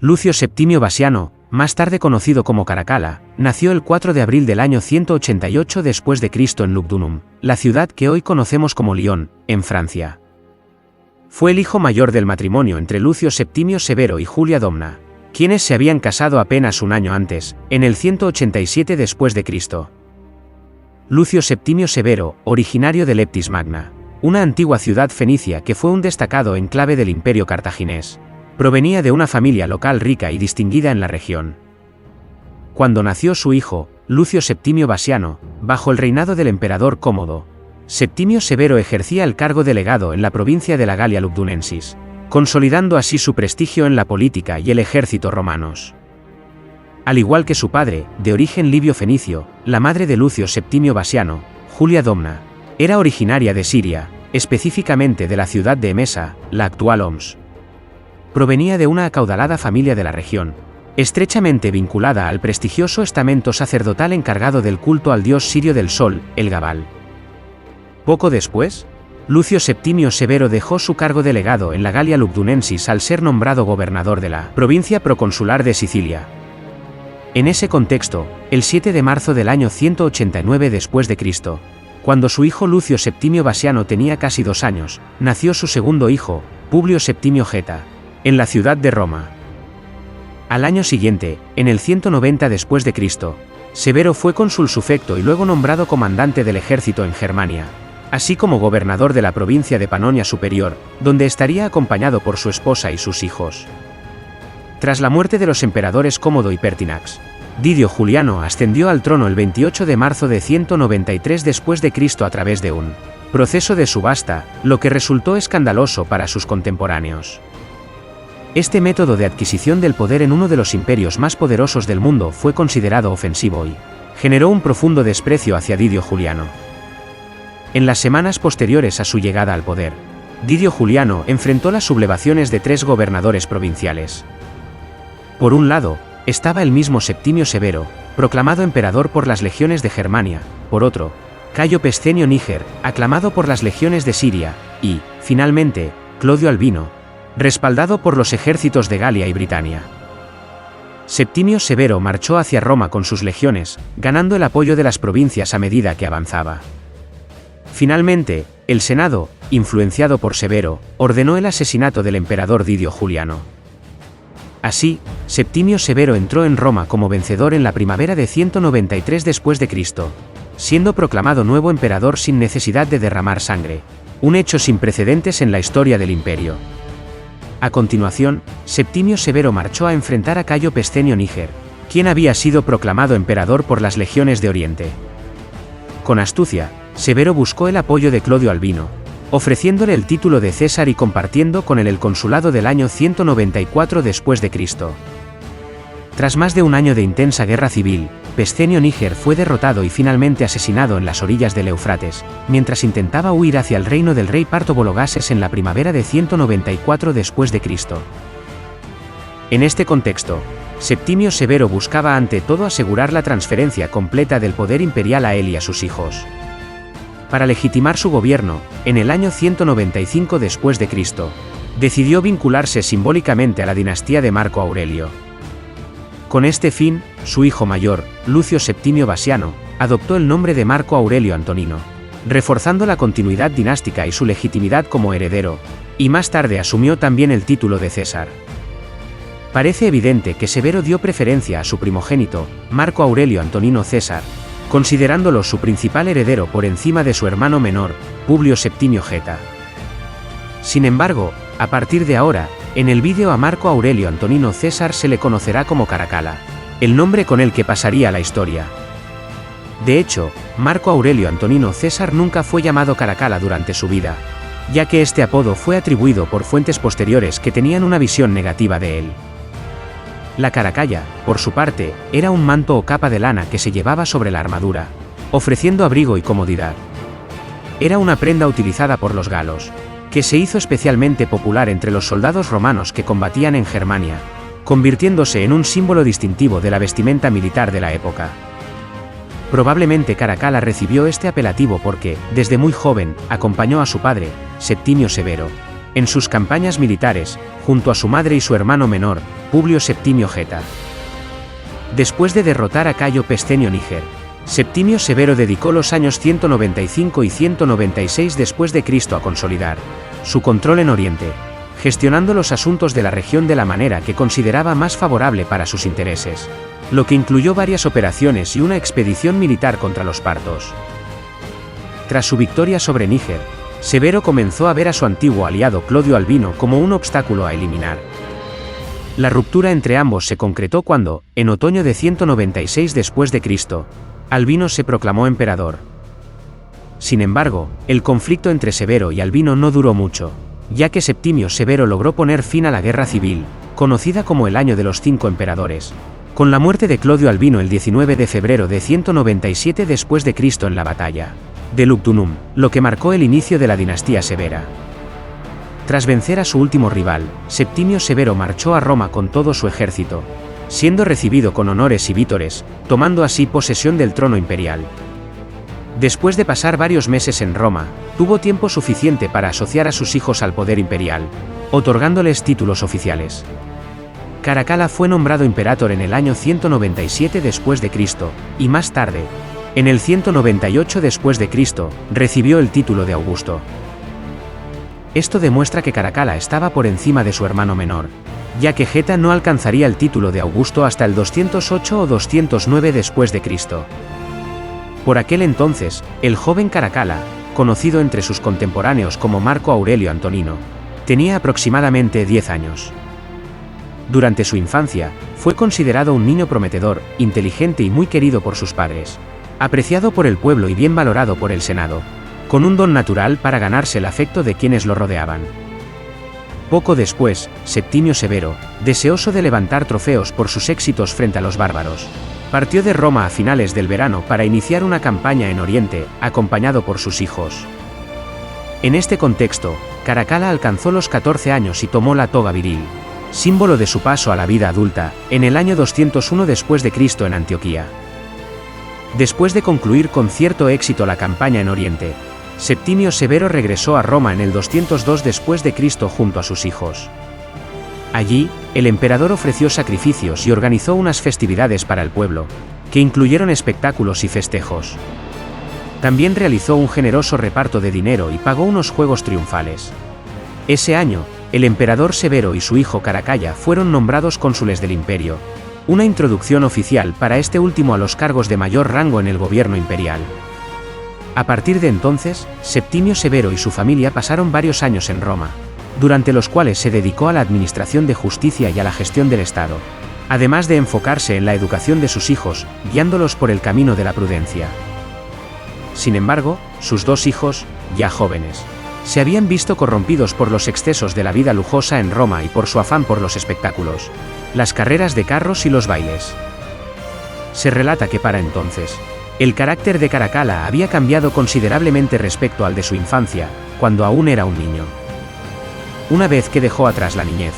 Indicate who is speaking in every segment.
Speaker 1: Lucio Septimio Vasiano, más tarde conocido como Caracalla, nació el 4 de abril del año 188 después de Cristo en Lugdunum, la ciudad que hoy conocemos como Lyon, en Francia. Fue el hijo mayor del matrimonio entre Lucio Septimio Severo y Julia Domna, quienes se habían casado apenas un año antes, en el 187 después de Cristo. Lucio Septimio Severo, originario de Leptis Magna, una antigua ciudad fenicia que fue un destacado enclave del Imperio cartaginés, provenía de una familia local rica y distinguida en la región. Cuando nació su hijo, Lucio Septimio Vasiano, bajo el reinado del emperador Cómodo, Septimio Severo ejercía el cargo de legado en la provincia de la Galia Lugdunensis, consolidando así su prestigio en la política y el ejército romanos. Al igual que su padre, de origen libio fenicio, la madre de Lucio Septimio Vasiano, Julia Domna, era originaria de Siria, específicamente de la ciudad de Emesa, la actual Homs. Provenía de una acaudalada familia de la región, estrechamente vinculada al prestigioso estamento sacerdotal encargado del culto al dios sirio del sol, el Gabal. Poco después, Lucio Septimio Severo dejó su cargo de legado en la Galia Lugdunensis al ser nombrado gobernador de la provincia proconsular de Sicilia. En ese contexto, el 7 de marzo del año 189 después de Cristo, cuando su hijo Lucio Septimio Vasiano tenía casi 2 años, nació su segundo hijo, Publio Septimio Geta, en la ciudad de Roma. Al año siguiente, en el 190 después de Cristo, Severo fue cónsul sufecto y luego nombrado comandante del ejército en Germania, así como gobernador de la provincia de Panonia Superior, donde estaría acompañado por su esposa y sus hijos. Tras la muerte de los emperadores Cómodo y Pertinax, Didio Juliano ascendió al trono el 28 de marzo de 193 después de Cristo a través de un proceso de subasta, lo que resultó escandaloso para sus contemporáneos. Este método de adquisición del poder en uno de los imperios más poderosos del mundo fue considerado ofensivo y generó un profundo desprecio hacia Didio Juliano. En las semanas posteriores a su llegada al poder, Didio Juliano enfrentó las sublevaciones de 3 gobernadores provinciales. Por un lado, estaba el mismo Septimio Severo, proclamado emperador por las legiones de Germania; por otro, Cayo Pescenio Níger, aclamado por las legiones de Siria; y, finalmente, Clodio Albino, respaldado por los ejércitos de Galia y Britania. Septimio Severo marchó hacia Roma con sus legiones, ganando el apoyo de las provincias a medida que avanzaba. Finalmente, el Senado, influenciado por Severo, ordenó el asesinato del emperador Didio Juliano. Así, Septimio Severo entró en Roma como vencedor en la primavera de 193 después de Cristo, siendo proclamado nuevo emperador sin necesidad de derramar sangre, un hecho sin precedentes en la historia del imperio. A continuación, Septimio Severo marchó a enfrentar a Cayo Pescenio Níger, quien había sido proclamado emperador por las legiones de Oriente. Con astucia, Severo buscó el apoyo de Clodio Albino, ofreciéndole el título de César y compartiendo con él el consulado del año 194 después de Cristo. Tras más de un año de intensa guerra civil, Pescenio Níger fue derrotado y finalmente asesinado en las orillas del Éufrates, mientras intentaba huir hacia el reino del rey Parto Bologases en la primavera de 194 después de Cristo. En este contexto, Septimio Severo buscaba ante todo asegurar la transferencia completa del poder imperial a él y a sus hijos. Para legitimar su gobierno, en el año 195 después de Cristo, decidió vincularse simbólicamente a la dinastía de Marco Aurelio. Con este fin, su hijo mayor, Lucio Septimio Vasiano, adoptó el nombre de Marco Aurelio Antonino, reforzando la continuidad dinástica y su legitimidad como heredero, y más tarde asumió también el título de César. Parece evidente que Severo dio preferencia a su primogénito, Marco Aurelio Antonino César, considerándolo su principal heredero por encima de su hermano menor, Publio Septimio Geta. Sin embargo, a partir de ahora, en el vídeo a Marco Aurelio Antonino César se le conocerá como Caracalla, el nombre con el que pasaría a la historia. De hecho, Marco Aurelio Antonino César nunca fue llamado Caracalla durante su vida, ya que este apodo fue atribuido por fuentes posteriores que tenían una visión negativa de él. La caracalla, por su parte, era un manto o capa de lana que se llevaba sobre la armadura, ofreciendo abrigo y comodidad. Era una prenda utilizada por los galos, que se hizo especialmente popular entre los soldados romanos que combatían en Germania, convirtiéndose en un símbolo distintivo de la vestimenta militar de la época. Probablemente Caracalla recibió este apelativo porque, desde muy joven, acompañó a su padre, Septimio Severo, en sus campañas militares, junto a su madre y su hermano menor, Publio Septimio Geta. Después de derrotar a Cayo Pescenio Níger, Septimio Severo dedicó los años 195 y 196 después de Cristo a consolidar su control en Oriente, gestionando los asuntos de la región de la manera que consideraba más favorable para sus intereses, lo que incluyó varias operaciones y una expedición militar contra los partos. Tras su victoria sobre Níger, Severo comenzó a ver a su antiguo aliado Clodio Albino como un obstáculo a eliminar. La ruptura entre ambos se concretó cuando, en otoño de 196 después de Cristo, Albino se proclamó emperador. Sin embargo, el conflicto entre Severo y Albino no duró mucho, ya que Septimio Severo logró poner fin a la guerra civil, conocida como el Año de los 5 Emperadores, con la muerte de Clodio Albino el 19 de febrero de 197 después de Cristo en la batalla de Lugdunum, lo que marcó el inicio de la dinastía severa. Tras vencer a su último rival, Septimio Severo marchó a Roma con todo su ejército, siendo recibido con honores y vítores, tomando así posesión del trono imperial. Después de pasar varios meses en Roma, tuvo tiempo suficiente para asociar a sus hijos al poder imperial, otorgándoles títulos oficiales. Caracalla fue nombrado imperator en el año 197 después de Cristo, y más tarde, en el 198 después de Cristo, recibió el título de Augusto. Esto demuestra que Caracalla estaba por encima de su hermano menor, ya que Geta no alcanzaría el título de Augusto hasta el 208 o 209 después de Cristo. Por aquel entonces, el joven Caracalla, conocido entre sus contemporáneos como Marco Aurelio Antonino, tenía aproximadamente 10 años. Durante su infancia, fue considerado un niño prometedor, inteligente y muy querido por sus padres, apreciado por el pueblo y bien valorado por el Senado, con un don natural para ganarse el afecto de quienes lo rodeaban. Poco después, Septimio Severo, deseoso de levantar trofeos por sus éxitos frente a los bárbaros, partió de Roma a finales del verano para iniciar una campaña en Oriente, acompañado por sus hijos. En este contexto, Caracalla alcanzó los 14 años y tomó la toga viril, símbolo de su paso a la vida adulta, en el año 201 después de Cristo en Antioquía. Después de concluir con cierto éxito la campaña en Oriente, Septimio Severo regresó a Roma en el 202 después de Cristo junto a sus hijos. Allí, el emperador ofreció sacrificios y organizó unas festividades para el pueblo, que incluyeron espectáculos y festejos. También realizó un generoso reparto de dinero y pagó unos juegos triunfales. Ese año, el emperador Severo y su hijo Caracalla fueron nombrados cónsules del imperio, una introducción oficial para este último a los cargos de mayor rango en el gobierno imperial. A partir de entonces, Septimio Severo y su familia pasaron varios años en Roma, durante los cuales se dedicó a la administración de justicia y a la gestión del Estado, además de enfocarse en la educación de sus hijos, guiándolos por el camino de la prudencia. Sin embargo, sus dos hijos, ya jóvenes, se habían visto corrompidos por los excesos de la vida lujosa en Roma y por su afán por los espectáculos, las carreras de carros y los bailes. Se relata que para entonces, el carácter de Caracalla había cambiado considerablemente respecto al de su infancia, cuando aún era un niño. Una vez que dejó atrás la niñez,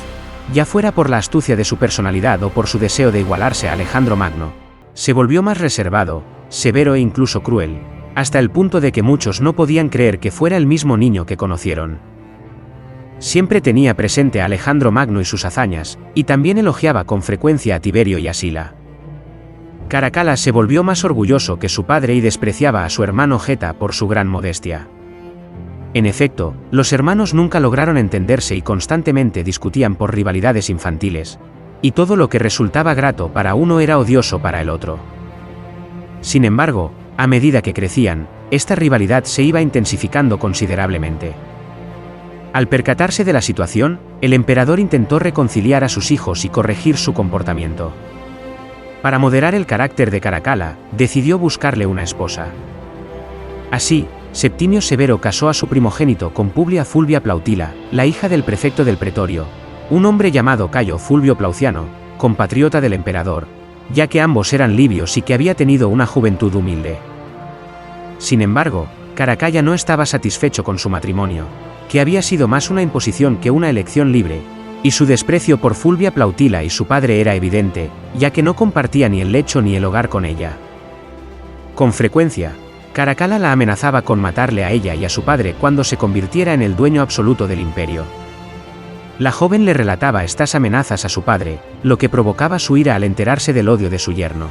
Speaker 1: ya fuera por la astucia de su personalidad o por su deseo de igualarse a Alejandro Magno, se volvió más reservado, severo e incluso cruel, hasta el punto de que muchos no podían creer que fuera el mismo niño que conocieron. Siempre tenía presente a Alejandro Magno y sus hazañas, y también elogiaba con frecuencia a Tiberio y a Sila. Caracalla se volvió más orgulloso que su padre y despreciaba a su hermano Geta por su gran modestia. En efecto, los hermanos nunca lograron entenderse y constantemente discutían por rivalidades infantiles, y todo lo que resultaba grato para uno era odioso para el otro. Sin embargo, a medida que crecían, esta rivalidad se iba intensificando considerablemente. Al percatarse de la situación, el emperador intentó reconciliar a sus hijos y corregir su comportamiento. Para moderar el carácter de Caracalla, decidió buscarle una esposa. Así, Septimio Severo casó a su primogénito con Publia Fulvia Plautila, la hija del prefecto del pretorio, un hombre llamado Cayo Fulvio Plauciano, compatriota del emperador, ya que ambos eran libios y que había tenido una juventud humilde. Sin embargo, Caracalla no estaba satisfecho con su matrimonio, que había sido más una imposición que una elección libre, y su desprecio por Fulvia Plautila y su padre era evidente, ya que no compartía ni el lecho ni el hogar con ella. Con frecuencia, Caracalla la amenazaba con matarle a ella y a su padre cuando se convirtiera en el dueño absoluto del imperio, La joven le relataba estas amenazas a su padre, lo que provocaba su ira al enterarse del odio de su yerno.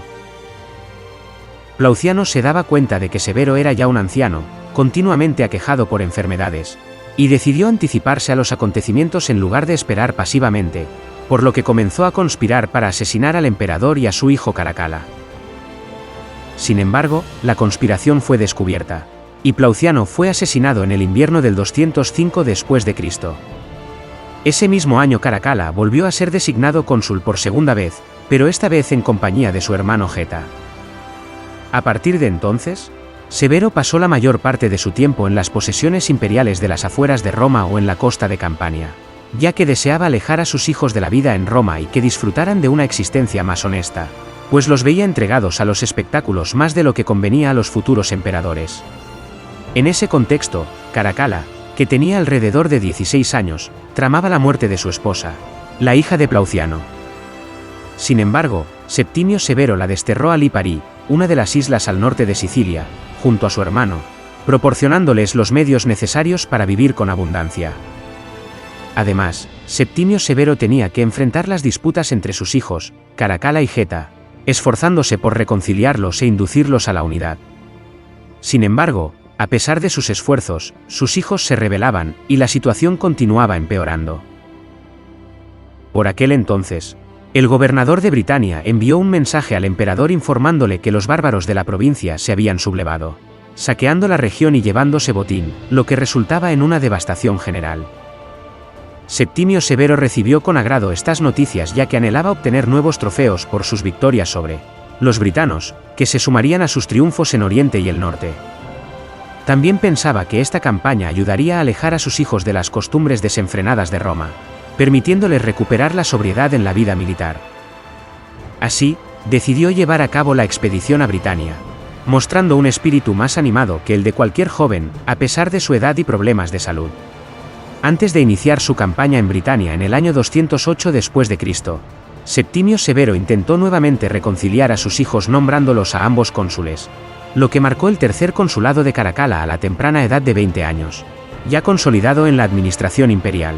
Speaker 1: Plauciano se daba cuenta de que Severo era ya un anciano, continuamente aquejado por enfermedades, y decidió anticiparse a los acontecimientos en lugar de esperar pasivamente, por lo que comenzó a conspirar para asesinar al emperador y a su hijo Caracalla. Sin embargo, la conspiración fue descubierta, y Plauciano fue asesinado en el invierno del 205 después de Cristo. Ese mismo año Caracalla volvió a ser designado cónsul por segunda vez, pero esta vez en compañía de su hermano Geta. A partir de entonces, Severo pasó la mayor parte de su tiempo en las posesiones imperiales de las afueras de Roma o en la costa de Campania, ya que deseaba alejar a sus hijos de la vida en Roma y que disfrutaran de una existencia más honesta, pues los veía entregados a los espectáculos más de lo que convenía a los futuros emperadores. En ese contexto, Caracalla, que tenía alrededor de 16 años, tramaba la muerte de su esposa, la hija de Plauciano. Sin embargo, Septimio Severo la desterró a Lipari, una de las islas al norte de Sicilia, junto a su hermano, proporcionándoles los medios necesarios para vivir con abundancia. Además, Septimio Severo tenía que enfrentar las disputas entre sus hijos, Caracalla y Geta, esforzándose por reconciliarlos e inducirlos a la unidad. Sin embargo, a pesar de sus esfuerzos, sus hijos se rebelaban, y la situación continuaba empeorando. Por aquel entonces, el gobernador de Britania envió un mensaje al emperador informándole que los bárbaros de la provincia se habían sublevado, saqueando la región y llevándose botín, lo que resultaba en una devastación general. Septimio Severo recibió con agrado estas noticias ya que anhelaba obtener nuevos trofeos por sus victorias sobre los britanos, que se sumarían a sus triunfos en Oriente y el Norte. También pensaba que esta campaña ayudaría a alejar a sus hijos de las costumbres desenfrenadas de Roma, permitiéndoles recuperar la sobriedad en la vida militar. Así, decidió llevar a cabo la expedición a Britania, mostrando un espíritu más animado que el de cualquier joven, a pesar de su edad y problemas de salud. Antes de iniciar su campaña en Britania en el año 208 después de Cristo, Septimio Severo intentó nuevamente reconciliar a sus hijos nombrándolos a ambos cónsules, lo que marcó el tercer consulado de Caracalla a la temprana edad de 20 años, ya consolidado en la administración imperial.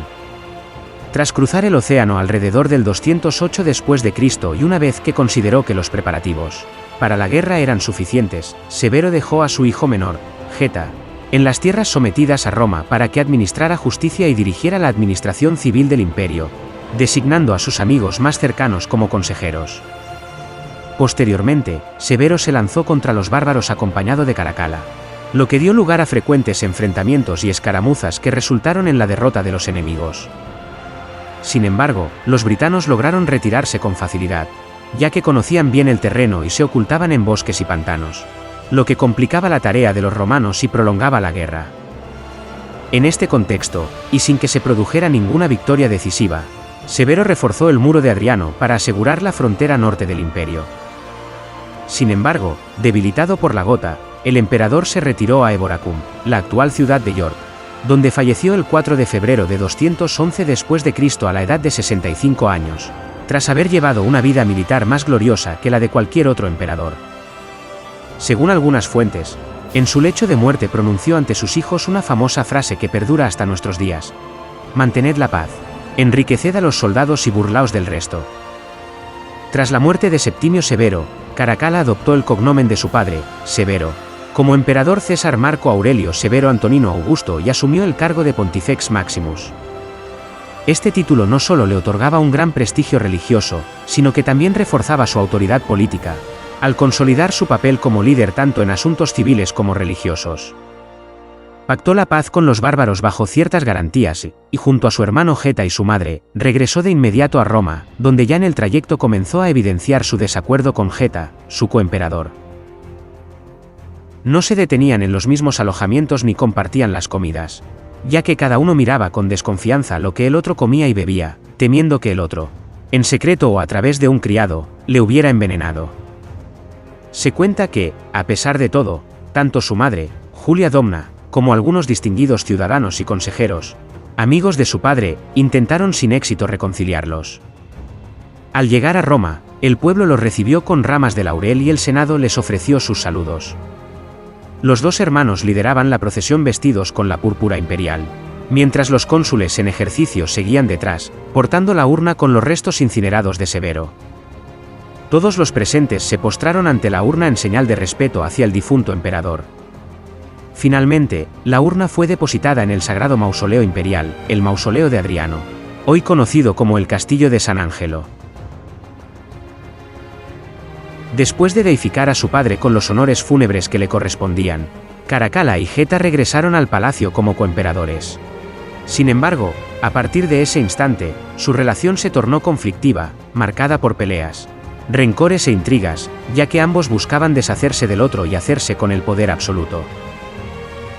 Speaker 1: Tras cruzar el océano alrededor del 208 después de Cristo y una vez que consideró que los preparativos para la guerra eran suficientes, Severo dejó a su hijo menor, Geta, en las tierras sometidas a Roma para que administrara justicia y dirigiera la administración civil del imperio, designando a sus amigos más cercanos como consejeros. Posteriormente, Severo se lanzó contra los bárbaros acompañado de Caracalla, lo que dio lugar a frecuentes enfrentamientos y escaramuzas que resultaron en la derrota de los enemigos. Sin embargo, los britanos lograron retirarse con facilidad, ya que conocían bien el terreno y se ocultaban en bosques y pantanos, lo que complicaba la tarea de los romanos y prolongaba la guerra. En este contexto, y sin que se produjera ninguna victoria decisiva, Severo reforzó el muro de Adriano para asegurar la frontera norte del imperio. Sin embargo, debilitado por la gota, el emperador se retiró a Eboracum, la actual ciudad de York, donde falleció el 4 de febrero de 211 después de Cristo a la edad de 65 años, tras haber llevado una vida militar más gloriosa que la de cualquier otro emperador. Según algunas fuentes, en su lecho de muerte pronunció ante sus hijos una famosa frase que perdura hasta nuestros días: «Mantened la paz, enriqueced a los soldados y burlaos del resto». Tras la muerte de Septimio Severo, Caracalla adoptó el cognomen de su padre, Severo, como emperador César Marco Aurelio Severo Antonino Augusto y asumió el cargo de Pontifex Maximus. Este título no solo le otorgaba un gran prestigio religioso, sino que también reforzaba su autoridad política, al consolidar su papel como líder tanto en asuntos civiles como religiosos. Pactó la paz con los bárbaros bajo ciertas garantías, y junto a su hermano Geta y su madre, regresó de inmediato a Roma, donde ya en el trayecto comenzó a evidenciar su desacuerdo con Geta, su coemperador. No se detenían en los mismos alojamientos ni compartían las comidas, ya que cada uno miraba con desconfianza lo que el otro comía y bebía, temiendo que el otro, en secreto o a través de un criado, le hubiera envenenado. Se cuenta que, a pesar de todo, tanto su madre, Julia Domna, como algunos distinguidos ciudadanos y consejeros, amigos de su padre, intentaron sin éxito reconciliarlos. Al llegar a Roma, el pueblo los recibió con ramas de laurel y el Senado les ofreció sus saludos. Los dos hermanos lideraban la procesión vestidos con la púrpura imperial, mientras los cónsules en ejercicio seguían detrás, portando la urna con los restos incinerados de Severo. Todos los presentes se postraron ante la urna en señal de respeto hacia el difunto emperador. Finalmente, la urna fue depositada en el sagrado mausoleo imperial, el mausoleo de Adriano, hoy conocido como el Castillo de San Angelo. Después de deificar a su padre con los honores fúnebres que le correspondían, Caracalla y Geta regresaron al palacio como coemperadores. Sin embargo, a partir de ese instante, su relación se tornó conflictiva, marcada por peleas, rencores e intrigas, ya que ambos buscaban deshacerse del otro y hacerse con el poder absoluto.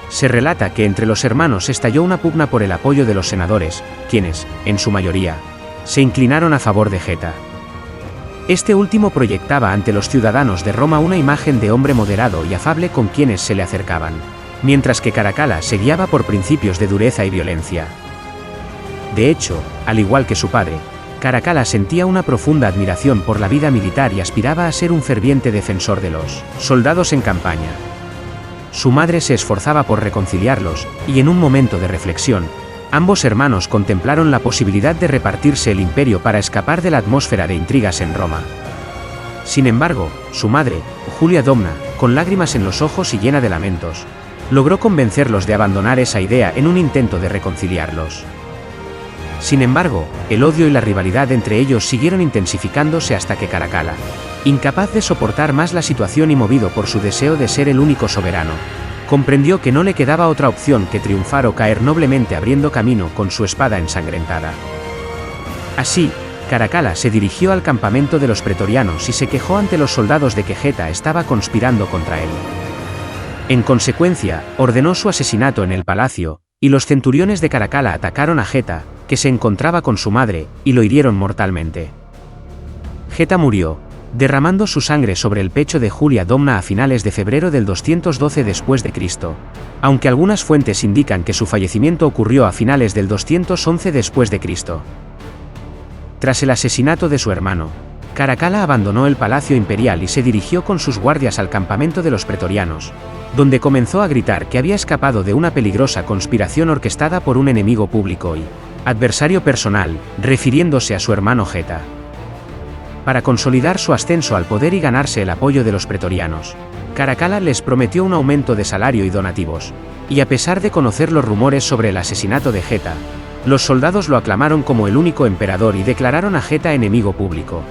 Speaker 1: Se relata que entre los hermanos estalló una pugna por el apoyo de los senadores, quienes, en su mayoría, se inclinaron a favor de Geta. Este último proyectaba ante los ciudadanos de Roma una imagen de hombre moderado y afable con quienes se le acercaban, mientras que Caracalla se guiaba por principios de dureza y violencia. De hecho, al igual que su padre, Caracalla sentía una profunda admiración por la vida militar y aspiraba a ser un ferviente defensor de los soldados en campaña. Su madre se esforzaba por reconciliarlos, y en un momento de reflexión, ambos hermanos contemplaron la posibilidad de repartirse el imperio para escapar de la atmósfera de intrigas en Roma. Sin embargo, su madre, Julia Domna, con lágrimas en los ojos y llena de lamentos, logró convencerlos de abandonar esa idea en un intento de reconciliarlos. Sin embargo, el odio y la rivalidad entre ellos siguieron intensificándose hasta que Caracalla, incapaz de soportar más la situación y movido por su deseo de ser el único soberano, comprendió que no le quedaba otra opción que triunfar o caer noblemente abriendo camino con su espada ensangrentada. Así, Caracalla se dirigió al campamento de los pretorianos y se quejó ante los soldados de que Geta estaba conspirando contra él. En consecuencia, ordenó su asesinato en el palacio, y los centuriones de Caracalla atacaron a Geta, que se encontraba con su madre, y lo hirieron mortalmente. Geta murió, derramando su sangre sobre el pecho de Julia Domna a finales de febrero del 212 después de Cristo, aunque algunas fuentes indican que su fallecimiento ocurrió a finales del 211 después de Cristo. Tras el asesinato de su hermano, Caracalla abandonó el palacio imperial y se dirigió con sus guardias al campamento de los pretorianos, donde comenzó a gritar que había escapado de una peligrosa conspiración orquestada por un enemigo público y adversario personal, refiriéndose a su hermano Geta. Para consolidar su ascenso al poder y ganarse el apoyo de los pretorianos, Caracalla les prometió un aumento de salario y donativos, y a pesar de conocer los rumores sobre el asesinato de Geta, los soldados lo aclamaron como el único emperador y declararon a Geta enemigo público.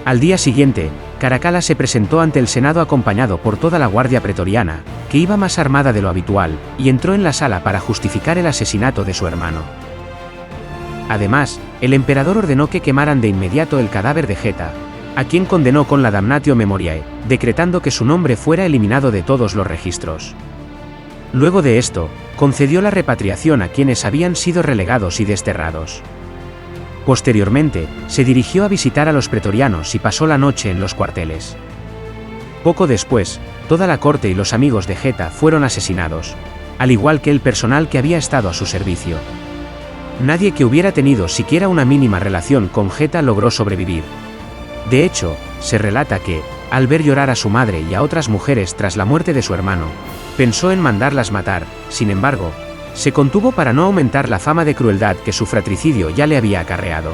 Speaker 1: Al día siguiente, Caracalla se presentó ante el Senado acompañado por toda la guardia pretoriana, que iba más armada de lo habitual, y entró en la sala para justificar el asesinato de su hermano. Además, el emperador ordenó que quemaran de inmediato el cadáver de Geta, a quien condenó con la damnatio memoriae, decretando que su nombre fuera eliminado de todos los registros. Luego de esto, concedió la repatriación a quienes habían sido relegados y desterrados. Posteriormente, se dirigió a visitar a los pretorianos y pasó la noche en los cuarteles. Poco después, toda la corte y los amigos de Geta fueron asesinados, al igual que el personal que había estado a su servicio. Nadie que hubiera tenido siquiera una mínima relación con Geta logró sobrevivir. De hecho, se relata que, al ver llorar a su madre y a otras mujeres tras la muerte de su hermano, pensó en mandarlas matar. Sin embargo, se contuvo para no aumentar la fama de crueldad que su fratricidio ya le había acarreado.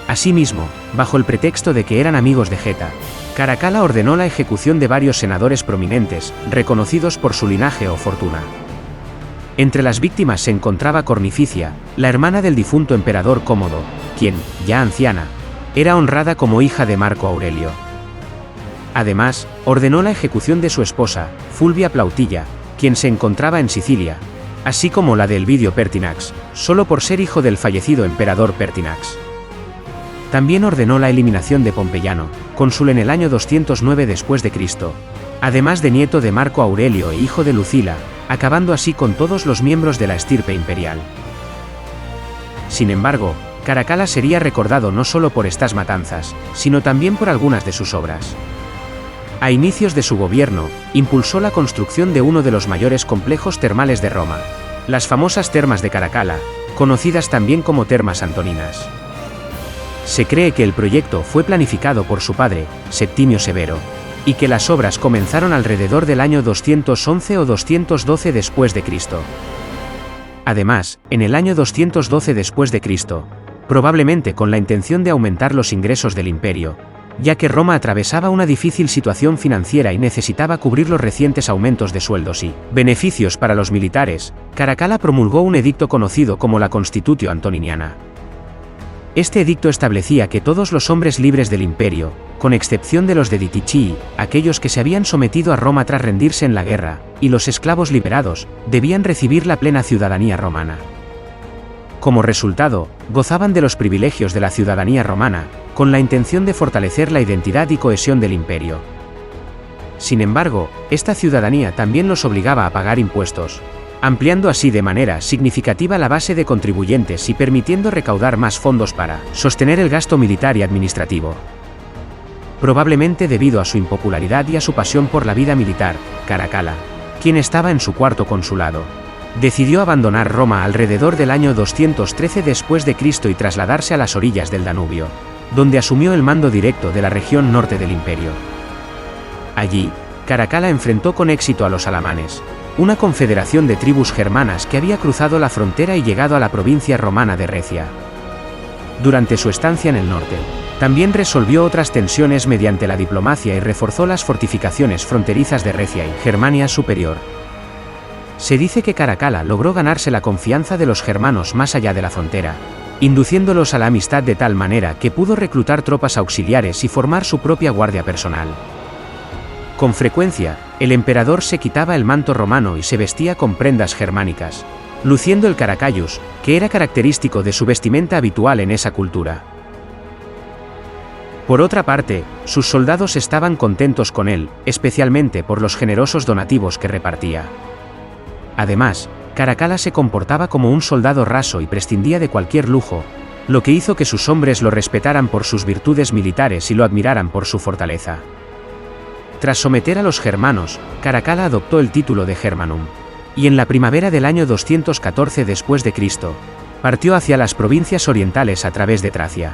Speaker 1: Asimismo, bajo el pretexto de que eran amigos de Geta, Caracalla ordenó la ejecución de varios senadores prominentes, reconocidos por su linaje o fortuna. Entre las víctimas se encontraba Cornificia, la hermana del difunto emperador Cómodo, quien, ya anciana, era honrada como hija de Marco Aurelio. Además, ordenó la ejecución de su esposa, Fulvia Plautilla, quien se encontraba en Sicilia, así como la de Elvidio Pertinax, solo por ser hijo del fallecido emperador Pertinax. También ordenó la eliminación de Pompeyano, cónsul en el año 209 después de Cristo, además de nieto de Marco Aurelio e hijo de Lucila, acabando así con todos los miembros de la estirpe imperial. Sin embargo, Caracalla sería recordado no solo por estas matanzas, sino también por algunas de sus obras. A inicios de su gobierno, impulsó la construcción de uno de los mayores complejos termales de Roma, las famosas Termas de Caracalla, conocidas también como Termas Antoninas. Se cree que el proyecto fue planificado por su padre, Septimio Severo, y que las obras comenzaron alrededor del año 211 o 212 después de Cristo. Además, en el año 212 después de Cristo, probablemente con la intención de aumentar los ingresos del imperio, ya que Roma atravesaba una difícil situación financiera y necesitaba cubrir los recientes aumentos de sueldos y beneficios para los militares, Caracalla promulgó un edicto conocido como la Constitutio Antoniniana. Este edicto establecía que todos los hombres libres del imperio, con excepción de los de Ditichii, aquellos que se habían sometido a Roma tras rendirse en la guerra, y los esclavos liberados, debían recibir la plena ciudadanía romana. Como resultado, gozaban de los privilegios de la ciudadanía romana, con la intención de fortalecer la identidad y cohesión del imperio. Sin embargo, esta ciudadanía también los obligaba a pagar impuestos, ampliando así de manera significativa la base de contribuyentes y permitiendo recaudar más fondos para sostener el gasto militar y administrativo. Probablemente debido a su impopularidad y a su pasión por la vida militar, Caracalla, quien estaba en su cuarto consulado, decidió abandonar Roma alrededor del año 213 después de Cristo y trasladarse a las orillas del Danubio, donde asumió el mando directo de la región norte del imperio. Allí, Caracalla enfrentó con éxito a los alamanes, una confederación de tribus germanas que había cruzado la frontera y llegado a la provincia romana de Recia. Durante su estancia en el norte, también resolvió otras tensiones mediante la diplomacia y reforzó las fortificaciones fronterizas de Recia y Germania Superior. Se dice que Caracalla logró ganarse la confianza de los germanos más allá de la frontera, induciéndolos a la amistad de tal manera que pudo reclutar tropas auxiliares y formar su propia guardia personal. Con frecuencia, el emperador se quitaba el manto romano y se vestía con prendas germánicas, luciendo el caracallus, que era característico de su vestimenta habitual en esa cultura. Por otra parte, sus soldados estaban contentos con él, especialmente por los generosos donativos que repartía. Además, Caracalla se comportaba como un soldado raso y prescindía de cualquier lujo, lo que hizo que sus hombres lo respetaran por sus virtudes militares y lo admiraran por su fortaleza. Tras someter a los germanos, Caracalla adoptó el título de Germanum, y en la primavera del año 214 después de Cristo, partió hacia las provincias orientales a través de Tracia.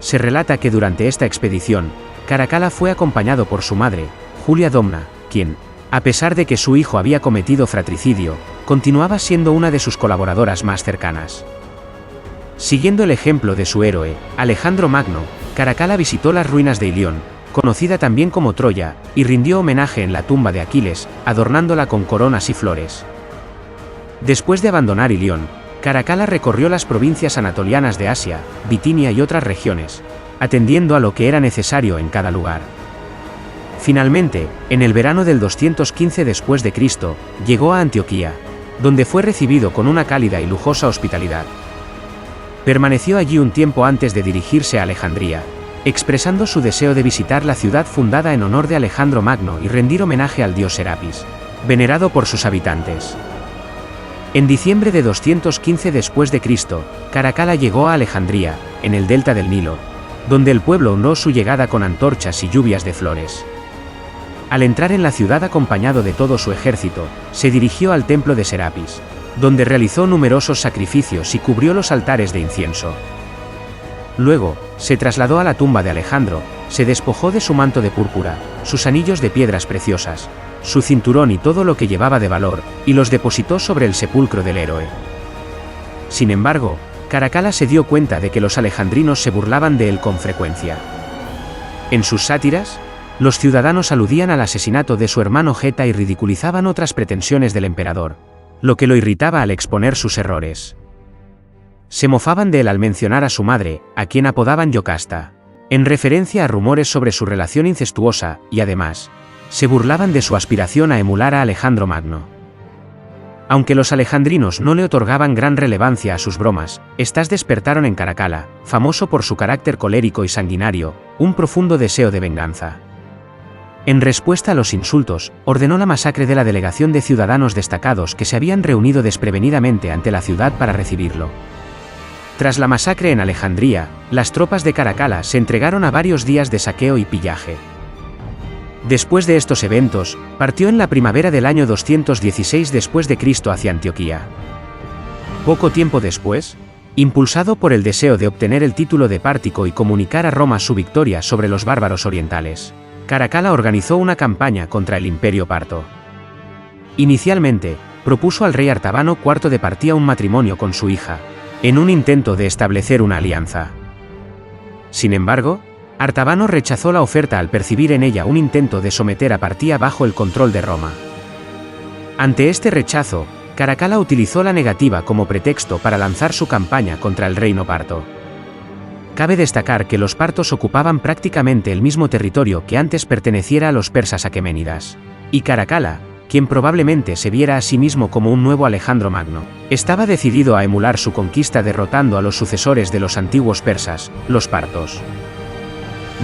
Speaker 1: Se relata que durante esta expedición, Caracalla fue acompañado por su madre, Julia Domna, quien, a pesar de que su hijo había cometido fratricidio, continuaba siendo una de sus colaboradoras más cercanas. Siguiendo el ejemplo de su héroe, Alejandro Magno, Caracalla visitó las ruinas de Ilión, conocida también como Troya, y rindió homenaje en la tumba de Aquiles, adornándola con coronas y flores. Después de abandonar Ilión, Caracalla recorrió las provincias anatolianas de Asia, Bitinia y otras regiones, atendiendo a lo que era necesario en cada lugar. Finalmente, en el verano del 215 después de Cristo, llegó a Antioquía, donde fue recibido con una cálida y lujosa hospitalidad. Permaneció allí un tiempo antes de dirigirse a Alejandría, expresando su deseo de visitar la ciudad fundada en honor de Alejandro Magno y rendir homenaje al dios Serapis, venerado por sus habitantes. En diciembre de 215 después de Cristo, Caracalla llegó a Alejandría, en el delta del Nilo, donde el pueblo honró su llegada con antorchas y lluvias de flores. Al entrar en la ciudad acompañado de todo su ejército, se dirigió al templo de Serapis, donde realizó numerosos sacrificios y cubrió los altares de incienso. Luego, se trasladó a la tumba de Alejandro, se despojó de su manto de púrpura, sus anillos de piedras preciosas, su cinturón y todo lo que llevaba de valor, y los depositó sobre el sepulcro del héroe. Sin embargo, Caracalla se dio cuenta de que los alejandrinos se burlaban de él con frecuencia. En sus sátiras, los ciudadanos aludían al asesinato de su hermano Geta y ridiculizaban otras pretensiones del emperador, lo que lo irritaba al exponer sus errores. Se mofaban de él al mencionar a su madre, a quien apodaban Yocasta, en referencia a rumores sobre su relación incestuosa, y además, se burlaban de su aspiración a emular a Alejandro Magno. Aunque los alejandrinos no le otorgaban gran relevancia a sus bromas, estas despertaron en Caracalla, famoso por su carácter colérico y sanguinario, un profundo deseo de venganza. En respuesta a los insultos, ordenó la masacre de la delegación de ciudadanos destacados que se habían reunido desprevenidamente ante la ciudad para recibirlo. Tras la masacre en Alejandría, las tropas de Caracalla se entregaron a varios días de saqueo y pillaje. Después de estos eventos, partió en la primavera del año 216 después de Cristo hacia Antioquía. Poco tiempo después, impulsado por el deseo de obtener el título de Pártico y comunicar a Roma su victoria sobre los bárbaros orientales, Caracalla organizó una campaña contra el Imperio Parto. Inicialmente, propuso al rey Artabano IV de partía un matrimonio con su hija, en un intento de establecer una alianza. Sin embargo, Artabano rechazó la oferta al percibir en ella un intento de someter a Partía bajo el control de Roma. Ante este rechazo, Caracalla utilizó la negativa como pretexto para lanzar su campaña contra el reino parto. Cabe destacar que los partos ocupaban prácticamente el mismo territorio que antes perteneciera a los persas aqueménidas, y Caracalla, quien probablemente se viera a sí mismo como un nuevo Alejandro Magno, estaba decidido a emular su conquista derrotando a los sucesores de los antiguos persas, los partos.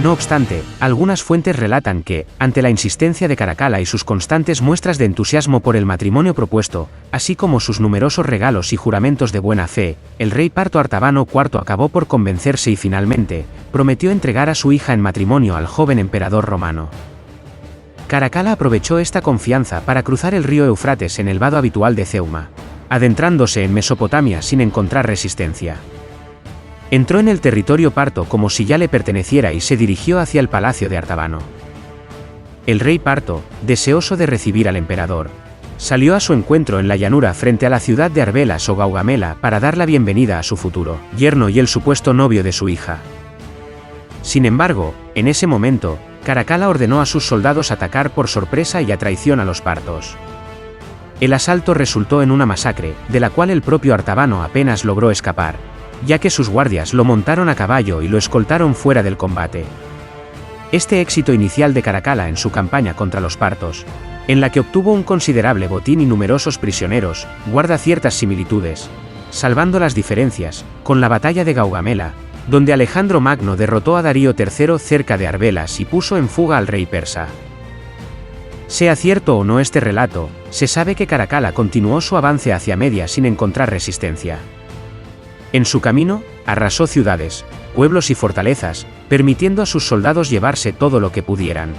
Speaker 1: No obstante, algunas fuentes relatan que, ante la insistencia de Caracalla y sus constantes muestras de entusiasmo por el matrimonio propuesto, así como sus numerosos regalos y juramentos de buena fe, el rey parto Artabano IV acabó por convencerse y finalmente, prometió entregar a su hija en matrimonio al joven emperador romano. Caracalla aprovechó esta confianza para cruzar el río Éufrates en el vado habitual de Ceuma, adentrándose en Mesopotamia sin encontrar resistencia. Entró en el territorio parto como si ya le perteneciera y se dirigió hacia el palacio de Artabano. El rey parto, deseoso de recibir al emperador, salió a su encuentro en la llanura frente a la ciudad de Arbelas o Gaugamela para dar la bienvenida a su futuro yerno y el supuesto novio de su hija. Sin embargo, en ese momento, Caracalla ordenó a sus soldados atacar por sorpresa y a traición a los partos. El asalto resultó en una masacre, de la cual el propio Artabano apenas logró escapar, ya que sus guardias lo montaron a caballo y lo escoltaron fuera del combate. Este éxito inicial de Caracalla en su campaña contra los partos, en la que obtuvo un considerable botín y numerosos prisioneros, guarda ciertas similitudes, salvando las diferencias, con la batalla de Gaugamela, donde Alejandro Magno derrotó a Darío III cerca de Arbelas y puso en fuga al rey persa. Sea cierto o no este relato, se sabe que Caracalla continuó su avance hacia Media sin encontrar resistencia. En su camino, arrasó ciudades, pueblos y fortalezas, permitiendo a sus soldados llevarse todo lo que pudieran.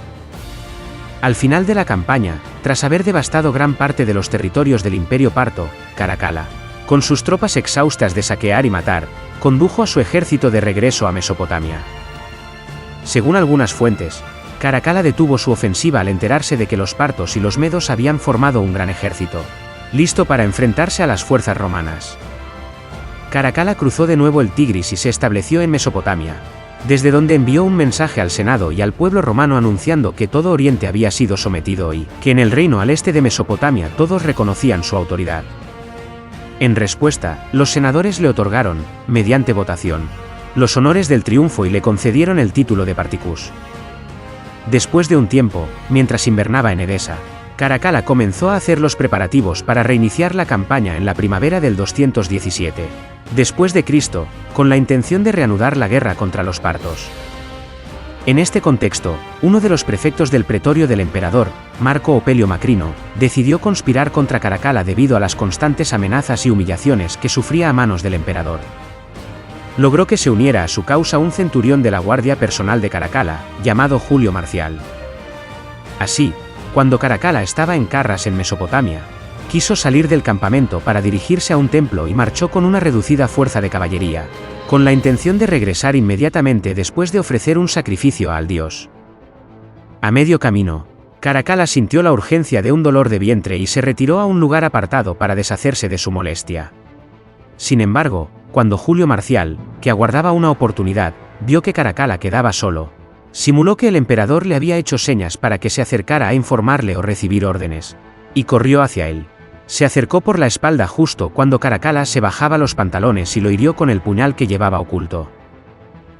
Speaker 1: Al final de la campaña, tras haber devastado gran parte de los territorios del Imperio Parto, Caracalla, con sus tropas exhaustas de saquear y matar, condujo a su ejército de regreso a Mesopotamia. Según algunas fuentes, Caracalla detuvo su ofensiva al enterarse de que los partos y los medos habían formado un gran ejército, listo para enfrentarse a las fuerzas romanas. Caracalla cruzó de nuevo el Tigris y se estableció en Mesopotamia, desde donde envió un mensaje al Senado y al pueblo romano anunciando que todo Oriente había sido sometido y que en el reino al este de Mesopotamia todos reconocían su autoridad. En respuesta, los senadores le otorgaron, mediante votación, los honores del triunfo y le concedieron el título de Particus. Después de un tiempo, mientras invernaba en Edesa, Caracalla comenzó a hacer los preparativos para reiniciar la campaña en la primavera del 217, después de Cristo, con la intención de reanudar la guerra contra los partos. En este contexto, uno de los prefectos del pretorio del emperador, Marco Opelio Macrino, decidió conspirar contra Caracalla debido a las constantes amenazas y humillaciones que sufría a manos del emperador. Logró que se uniera a su causa un centurión de la guardia personal de Caracalla, llamado Julio Marcial. Así, cuando Caracalla estaba en Carras en Mesopotamia, quiso salir del campamento para dirigirse a un templo y marchó con una reducida fuerza de caballería, con la intención de regresar inmediatamente después de ofrecer un sacrificio al dios. A medio camino, Caracalla sintió la urgencia de un dolor de vientre y se retiró a un lugar apartado para deshacerse de su molestia. Sin embargo, cuando Julio Marcial, que aguardaba una oportunidad, vio que Caracalla quedaba solo, simuló que el emperador le había hecho señas para que se acercara a informarle o recibir órdenes, y corrió hacia él. Se acercó por la espalda justo cuando Caracalla se bajaba los pantalones y lo hirió con el puñal que llevaba oculto.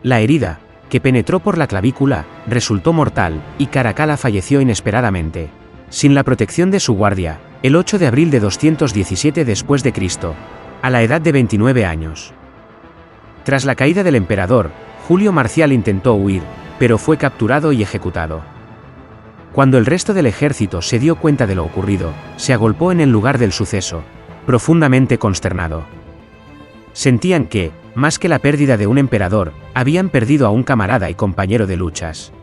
Speaker 1: La herida, que penetró por la clavícula, resultó mortal, y Caracalla falleció inesperadamente, sin la protección de su guardia, el 8 de abril de 217 después de Cristo, a la edad de 29 años. Tras la caída del emperador, Julio Marcial intentó huir, pero fue capturado y ejecutado. Cuando el resto del ejército se dio cuenta de lo ocurrido, se agolpó en el lugar del suceso, profundamente consternado. Sentían que, más que la pérdida de un emperador, habían perdido a un camarada y compañero de luchas.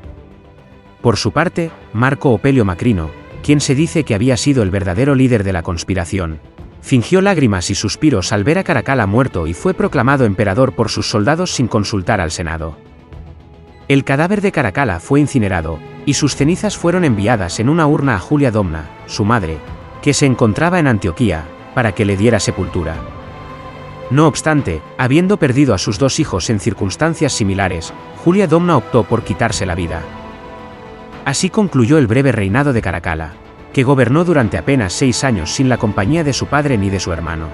Speaker 1: Por su parte, Marco Opelio Macrino, quien se dice que había sido el verdadero líder de la conspiración, fingió lágrimas y suspiros al ver a Caracalla muerto y fue proclamado emperador por sus soldados sin consultar al Senado. El cadáver de Caracalla fue incinerado, y sus cenizas fueron enviadas en una urna a Julia Domna, su madre, que se encontraba en Antioquía, para que le diera sepultura. No obstante, habiendo perdido a sus 2 hijos en circunstancias similares, Julia Domna optó por quitarse la vida. Así concluyó el breve reinado de Caracalla, que gobernó durante apenas 6 años sin la compañía de su padre ni de su hermano.